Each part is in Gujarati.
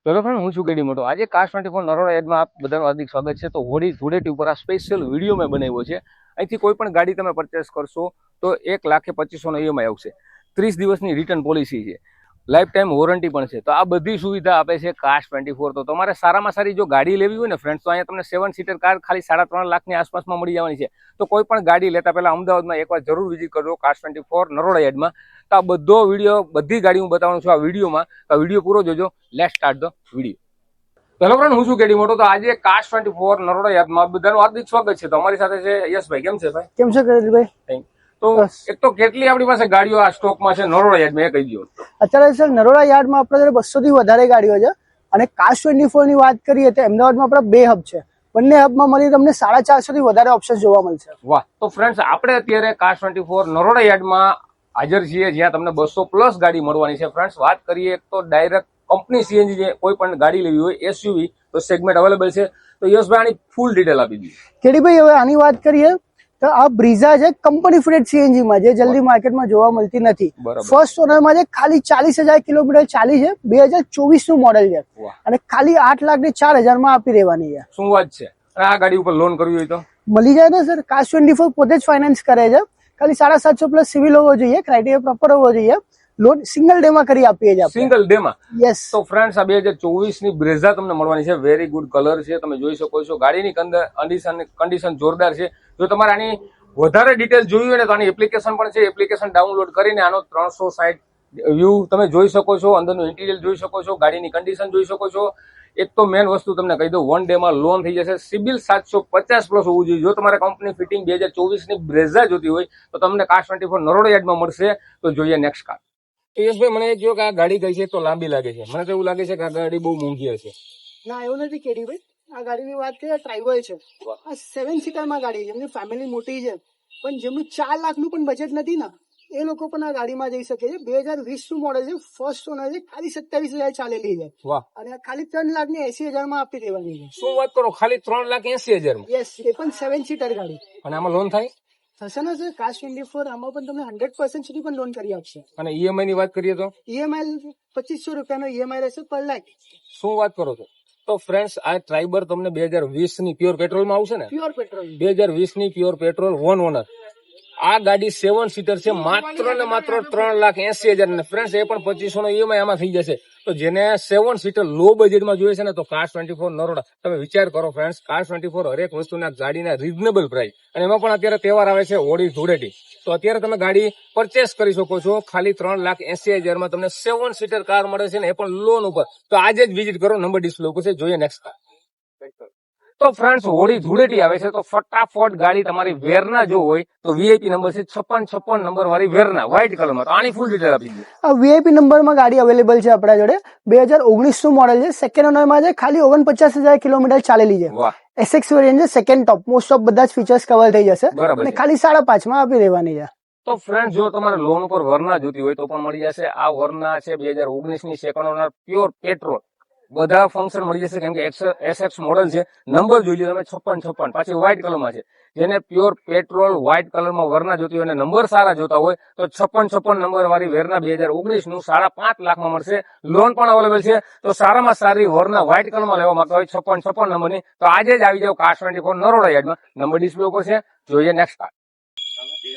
તો ફ્રેન્ડ હું છું કેડી મોટો. આજે કાશ 24 નરોડા એડમાં આપ બધાનું હાર્દિક સ્વાગત છે. તો હોળી ધૂળેટી ઉપર આ સ્પેશિયલ વિડીયો મેં બનાવ્યો છે. અહીંથી કોઈ પણ ગાડી તમે પરચેસ કરશો તો 1,25,000 EMI આવશે. 30 દિવસની રિટર્ન પોલિસી છે, લાઈફ ટાઈમ વોરંટી પણ છે. તો આ બધી સુવિધા આપે છે કાશ 24. તો તમારે સારામાં સારી જો ગાડી લેવી હોય ને ફ્રેન્ડ્સ, તો અહીંયા તમને 7 સીટર કાર ખાલી 3.5 લાખની આસપાસમાં મળી જવાની છે. તો કોઈ પણ ગાડી લેતા પહેલા અમદાવાદમાં એકવાર જરૂર વિઝિટ કરજો કાશ 24 નરોડા એડમાં. તો આ બધો વિડીયો, બધી ગાડી હું બતાવવાનું છું આ વિડીયોમાં. તો આ વિડીયો પૂરો જોજો. Let's start the video. Hello friend, હું છું કેડી મોટો. તો આજે કાશ 24 નરોડા એડમાં બધાનું હાર્દિક સ્વાગત છે. તો અમારી સાથે છે યશભાઈ. કેમ છે ભાઈ? કેમ છે કરિલભાઈ? તો એક તો કેટલી આપણી પાસે ગાડીઓ આ સ્ટોકમાં છે નરોડા યાર્ડમાં, એ કહી દો. અત્યારે સર નરોડા યાર્ડમાં આપણે 200 થી વધારે ગાડીઓ છે. અને કાશ 24 ની વાત કરીએ તો અમદાવાદમાં આપણા 2 હબ છે. બંને હબમાં મળી તમને 450 થી વધારે ઓપ્શન જોવા મળશે. વાહ. તો ફ્રેન્ડ્સ, આપણે અત્યારે કાશ 24 નરોડા યાર્ડમાં હાજર છીએ, જ્યાં તમને 200+ ગાડી મળવાની છે. ફ્રેન્ડ્સ, વાત કરીએ તો ડાયરેક્ટ કંપની સીએનજી જે કોઈ પણ ગાડી લેવી હોય એસયુવી તો સેગમેન્ટ અવેલેબલ છે. તો યશભાઈ આની ફૂલ ડિટેલ આપી દીધી. કેડીભાઈ, હવે આની વાત કરીએ તો આ બ્રીઝા છે કંપની ફિટેડ સીએનજી માં, જે જલ્દી માર્કેટમાં જોવા મળતી નથી. ફર્સ્ટ ઓનરમાં છે, ખાલી 40,000 કિલોમીટર ચાલી છે, 2024 નું મોડેલ છે અને ખાલી 8,04,000 માં આપી દેવાની છે. શું વાત છે? આ ગાડી ઉપર લોન કરવી હોય તો મળી જાય ને સર. કાશ 24 પોતે જ ફાઇનાન્સ કરે છે. ખાલી 750+ સિવિલ હોવો જોઈએ, ક્રાઇટેરિયા પ્રોપર હોવો જોઈએ. લોન સિંગલ ડે માં કરી આપીએ છીએ. સિંગલ ડે માં? યસ. તો ફ્રેન્ડ્સ, આ 2024 ની બ્રેઝા તમને મળવાની છે. વેરી ગુડ કલર છે, તમે જોઈ શકો છો. ગાડીની કન્ડિશન જોરદાર છે. જો તમારે આની વધારે ડિટેલ જોઈ હોય ને તો આની એપ્લિકેશન પણ છે. એપ્લિકેશન ડાઉનલોડ કરીને આનો 360 વ્યૂ તમે જોઈ શકો છો, અંદરનું ઇન્ટિરિયર જોઈ શકો છો, ગાડીની કન્ડિશન જોઈ શકો છો. એક તો મેન વસ્તુ તમને કહી દઉં, 1 ડે માં લોન થઈ જશે. સિબિલ 750+ હોવું જોઈએ. જો તમારે કંપની ફિટિંગ 2024 ની બ્રેઝા જોતી હોય તો તમને કાશ 24 નરોડા યાર્ડમાં મળશે. તો જોઈએ નેક્સ્ટ કાર. યશભાઈ, મને કહો કે આ ગાડી કઈ છે? તો લાંબી લાગે છે. મને તો એવું લાગે છે કે આ ગાડી બહુ મોંઘી હશે. ના, એવું નથી કેડીભાઈ. આ ગાડીની વાત કરીએ ટ્રાઇબલ છે. આ 7 સીટર માં ગાડી છે. જેમની ફેમિલી મોટી છે પણ જેમનું 4 લાખનું પણ બજેટ નથી ને, એ લોકો પણ આ ગાડીમાં જઈ શકે છે. 2020 નું મોડેલ છે, ફર્સ્ટ ઓનર છે, ખાલી 27,000 ચાલેલી છે. વાહ. અને ખાલી 3,80,000 માં આપી દેવાની છે. શું વાત કરો? ખાલી 3,80,000 માં? યસ, એ પણ 7 સીટર ગાડી. અને આમાં લોન થાય? થશે ને સર. કાશ 24 આમાં પણ તમને 100% સુધી પણ લોન કરી આપશે. અને ઈએમઆઈ ની વાત કરીએ તો ઈએમઆઈ 2,500 રૂપિયાનો ઈએમઆઈ રહેશે પર લાખ. શું વાત કરો છો? તો ફ્રેન્ડ્સ, આ ટ્રાઇબર તમને 2020 ની પ્યોર પેટ્રોલમાં આવશે ને? Pure petrol. 2020 ની પ્યોર પેટ્રોલ, 1 ઓનર. આ ગાડી 7 સીટર છે, માત્ર ને માત્ર 3,80,000. અને ફ્રેન્ડ્સ, એ પણ 2,500 નો ઈએમઆઈ આમાં થઈ જશે. તો જેને 7 સીટર લો બજેટમાં જોઈએ છે ને, તો કાશ 24 નરોડા તમે વિચાર કરો ફ્રેન્ડ્સ. કાશ 24 હરેક વસ્તુના ગાડીના રીઝનેબલ પ્રાઇસ. અને એમાં પણ અત્યારે તહેવાર આવે છે, હોળી ધૂળેટી. તો અત્યારે તમે ગાડી પરચેસ કરી શકો છો. ખાલી 3,80,000 માં તમને 7 સીટર કાર મળે છે ને, એ પણ લોન ઉપર. તો આજે જ વિઝિટ કરો, નંબર ડિસ્પ્લે ઉપર છે. જોઈએ નેક્સ્ટ કાર. તો ફ્રેન્ડ્સ, હોળી ધૂળેટી આવે છે, તો ફટાફટ ગાડી તમારી વેરના જો હોય તો વીઆઈપી નંબર છે 5656 નંબર વાળી વેરના, વ્હાઇટ કલરમાં. તો આની ફૂલ ડિટેલ આપી દીધી. આ વીઆઈપી નંબરમાં ગાડી અવેલેબલ છે આપણા જોડે. 2019 નું મોડેલ છે, સેકન્ડ ઓનરમાં છે, ખાલી 49,000 કિલોમીટર ચાલેલી છે. વાહ. એસએક્સ વેરિયન્ટ છે, સેકન્ડ ટોપ. મોસ્ટ ઓફ બધા જ ફીચર્સ કવર થઈ જશે બરાબર અને છે. ખાલી 5.5 માં આપી દેવાની છે. તો ફ્રેન્ડ, જો તમારે લોન ઉપર વરના જોતી હોય તો પણ મળી જશે. આ વરના છે 2019 ની સેકન્ડ ઓનર, પ્યોર પેટ્રોલ. બધા ફંક્શન મળી જશે, કેમ કે એસએક્સ મોડલ છે. નંબર જોઈ લો તમે, 5656, પાછી વ્હાઇટ કલરમાં છે. જેને પ્યોર પેટ્રોલ વ્હાઇટ કલરમાં વરના જોતી હોય અને નંબર સારા જોતા હોય તો 5656 નંબર વાળી વેરના 2019 નું 5.5 લાખમાં મળશે. લોન પણ અવેલેબલ છે. તો સારામાં સારી વરના વ્હાઇટ કલરમાં લેવા માંગતા હોય 5656 નંબરની, તો આજે જ આવી જાવ કાશ 24 નરોડા યાર્ડમાં. નંબર ડિસ્પ્લે ઉપર છે. જોઈએ નેક્સ્ટ કાર.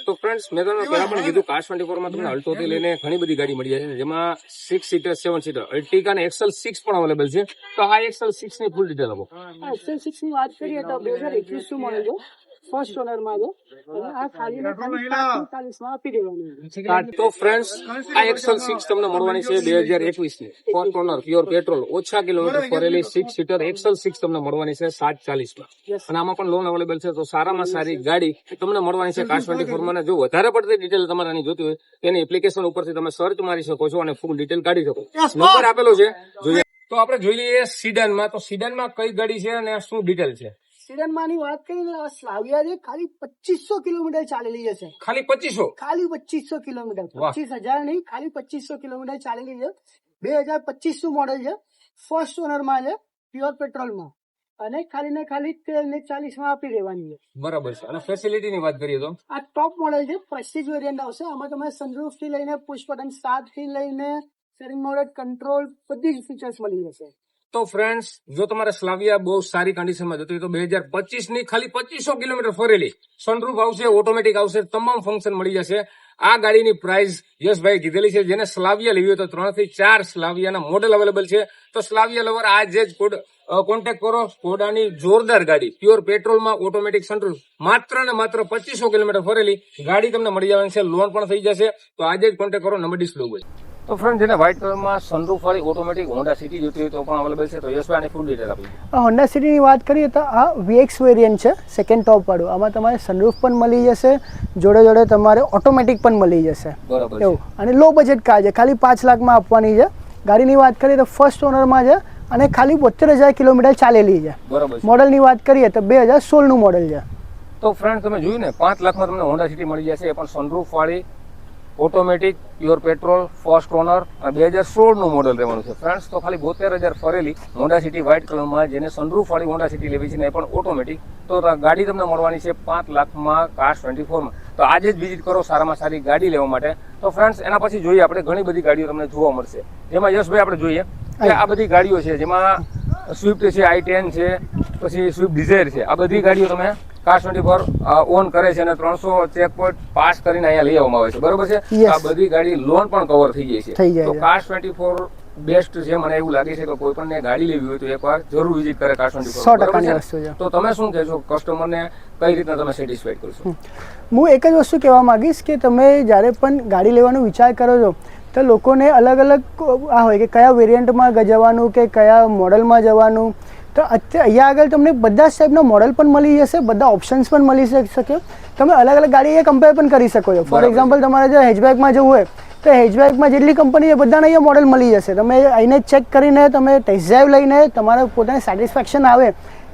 તો ફ્રેન્ડ્સ, મેં તમને પહેલા પણ કીધું, કાશ 24 માં તમને અલ્ટો થી લઈને ઘણી બધી ગાડી મળી જાય છે, જેમાં 6 સીટર, 7 સીટર, અર્ટિગા અને એક્સેલ 6 પણ અવેલેબલ છે. તો આ એક્સેલ 6 ની ફૂલ ડિટેલ આપો. એક્સેલ 6 ની વાત કરીએ તો 2021 નું મોડેલ છે, ફર્સ્ટ ઓનરમાં છે. અને આ ખાલી 45 માં આપી દેવાની. તો ફ્રેન્ડ્સ, આ એક્સેલ 6 તમને મળવાની છે 2021 ની ફર્સ્ટ ઓનર, પ્યોર પેટ્રોલ, ઓછા કિલોમીટર ફરેલી 6 સીટર એક્સેલ 6 તમને મળવાની છે 740 માં. અને આમાં પણ લોન અવેલેબલ છે. તો સારામાં સારી ગાડી તમને મળવાની છે કાશ 24 માં. જો વધારે પડતી ડિટેલ તમારે આની જોતી હોય તેની એપ્લિકેશન ઉપરથી તમે સર્ચ મારી શકો છો અને ફૂલ ડિટેલ કાઢી શકો. નંબર આપેલો છે, જોઈએ. તો આપણે જોઈ લઈએ સીડનમાં. તો સીડનમાં કઈ ગાડી છે અને શું ડિટેલ છે? સિડનમાં ની વાત કરીએ તો સ્લાવિયા છે, ખાલી 2,500 કિલોમીટર ચાલેલી છે. ખાલી 2500? ખાલી 2,500 કિલોમીટર. 25,000 નહીં, ખાલી 2,500 કિલોમીટર ચાલેલી છે. 2025 નું મોડેલ છે, ફર્સ્ટ ઓનરમાં છે, પ્યોર પેટ્રોલમાં. અને ખાલી ને ખાલી 13,40 માં આપી દેવાની છે. બરાબર છે. અને ફેસિલિટી ની વાત કરીએ તો આ ટોપ મોડેલ છે, પ્રેસ્ટીજ વેરિયન્ટ આવશે. આમાં તમે સનરૂફ થી લઈને પુશ બટન સ્ટાર્ટ થી લઈને સ્ટીયરિંગ મોડ કંટ્રોલ બધી જ ફીચર્સ મળી જશે. તો ફ્રેન્ડ્સ, જો તમારે સ્લાવિયા બહુ સારી કન્ડિશનમાં જતી હોય તો 2025 ની ખાલી 2500 કિલોમીટર ફરેલી સનરૂફ આવશે, ઓટોમેટિક આવશે, તમામ ફંક્શન મળી જશે. આ ગાડીની પ્રાઇસ યશભાઈ કીધેલી છે. જેને સ્લાવિયા લેવી હોય તો 3 થી 4 સ્લાવિયાના મોડેલ અવેલેબલ છે. તો સ્લાવિયા લવર આજે જ કોન્ટેક્ટ કરો. સ્કોડાની જોરદાર ગાડી, પ્યોર પેટ્રોલમાં, ઓટોમેટિક સનરૂફ, માત્ર ને માત્ર 2500 કિલોમીટર ફરેલી ગાડી તમને મળી જવાની છે. લોન પણ થઈ જશે. તો આજે જ કોન્ટેક્ટ કરો, નંબર ડિસ્પ્લે ઉપર. તો ફ્રેન્ડ, જેને વ્હાઇટ કલરમાં સનરૂફ વાળી ઓટોમેટિક હોન્ડા સિટી જોતી હોય તો પણ અવેલેબલ છે. તો યશભાઈ આની ફૂલ ડિટેલ આપી. હોન્ડા સિટીની વાત કરીએ તો આ VX વેરિયન્ટ છે, સેકન્ડ ટોપ વાળું. આમાં તમારે સનરૂફ પણ મળી જશે, જોડે જોડે તમારે ઓટોમેટિક પણ મળી જશે. બરાબર એવું. અને લો બજેટ કાર છે, ખાલી 5 લાખમાં આપવાની છે. ગાડીની વાત કરીએ તો ફર્સ્ટ ઓનરમાં છે અને ખાલી 72,000 કિલોમીટર ચાલેલી છે. બરાબર. મોડલની વાત કરીએ તો 2016 નું મોડલ છે. તો ફ્રેન્ડ, તમે જોયું ને, 5 લાખમાં તમને હોન્ડા સિટી મળી જશે, એ પણ સનરૂફ વાળી, automatic, pure petrol, first honour, 2016 નું મોડલ રહેવાનું છે. ફ્રેન્ડ્સ, તો ખાલી 72,000 ફરેલી હોન્ડા સિટી વ્હાઇટ કલરમાં, જેને સનરૂફ વાળી હોન્ડા સિટી લેવી છે ને એ પણ ઓટોમેટિક, તો ગાડી તમને મળવાની છે 5 લાખમાં, કાર્સ 24માં. તો આજે જ વિઝિટ કરો સારામાં સારી ગાડી લેવા માટે. તો ફ્રેન્ડ્સ, એના પછી જોઈએ આપણે ઘણી બધી ગાડીઓ તમને જોવા મળશે. જેમાં યશભાઈ આપણે જોઈએ કે આ બધી ગાડીઓ છે, જેમાં સ્વિફ્ટ છે, i10 છે, પછી સ્વિફ્ટ ડિઝાયર છે. આ બધી ગાડીઓ તમે કાર્સ 24 ઓન કરે છે અને 300 ચેકપોઇન્ટ પાસ કરીને અહીંયા લઈ આવવામાં આવે છે. બરોબર છે. Yes. આ બધી ગાડી લોન પણ કવર થઈ જાય થઈ છે. જાય તો છે. કાર્સ 24 બેસ્ટ છે. મને એવું લાગે છે કે કોઈ પણ ગાડી લેવી હોય તો એકવાર જરૂર વિઝિટ કરે કાર્સ 24. 100% વસ્તુ છે. તો તમે શું કહેશો, કસ્ટમરને કઈ રીતના તમે સેટિસ્ફાઈડ કરશો? હું એક જ વસ્તુ કહેવા માંગીશ કે તમે જ્યારે પણ ગાડી લેવાનો વિચાર કરો છો તો લોકોને અલગ અલગ આ હોય કે કયા વેરિયન્ટમાં જવાનું કે કયા મોડલમાં જવાનું. તો અહીંયા આગળ તમને બધા જ ટાઈપના મોડલ પણ મળી જશે, બધા ઓપ્શન્સ પણ મળી શકે. તમે અલગ અલગ ગાડી કમ્પેર પણ કરી શકો છો. ફોર એક્ઝામ્પલ, તમારે જો હેચબેકમાં જવું હોય તો હેચબેકમાં જેટલી કંપની છે બધાના અહીંયા મોડલ મળી જશે. તમે આઈને ચેક કરીને તમે ટેસ્ટ ડ્રાઈવ લઈને તમારે પોતાને સેટિસ્ફેક્શન આવે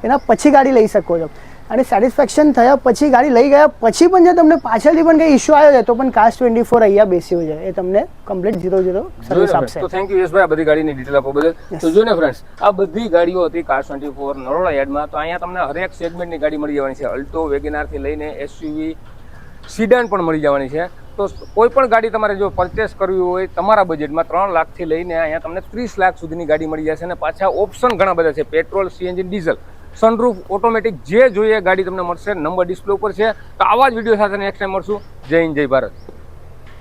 એના પછી ગાડી લઈ શકો છો. અને સેટિસ્ફેક્શન થયા પછી, ગાડી લઈ ગયા પછી પણ જો તમને પાછળથી પણ કંઈ ઇશ્યુ આવ્યો છે તો પણ કાર્સ 24 અહીંયા બેસ્યું છે, એ તમને કમ્પ્લીટ 0-0 સર્વિસ આપશે. તો થેન્ક યુ યશભાઈ, આ બધી ગાડીની ડિટેલ આપવા બદલ. તો જોઈને ફ્રેન્ડ્સ, આ બધી ગાડીઓ હતી કાર્સ 24 નરોડા યાર્ડમાં. તો અહીંયા તમને હરેક સેગમેન્ટની ગાડી મળી જવાની છે. અલ્ટો, વેગેનાર થી લઈને SUV, સિડાન પણ મળી જવાની છે. તો કોઈ પણ ગાડી તમારે જો પરચેસ કરવી હોય તમારા બજેટમાં 3 લાખથી લઈને અહીંયા તમને 30 લાખ સુધીની ગાડી મળી જશે. અને પાછા ઓપ્શન ઘણા બધા છે, petrol, CNG, diesel, sunroof, automatic, જે જોઈએ ગાડી તમને મળશે. નંબર ડિસ્પ્લે ઉપર છે. તો આવા જ વિડીયો સાથે નેક્સ્ટ ટાઈમ મળશું. જય હિન્દ, જય ભારત.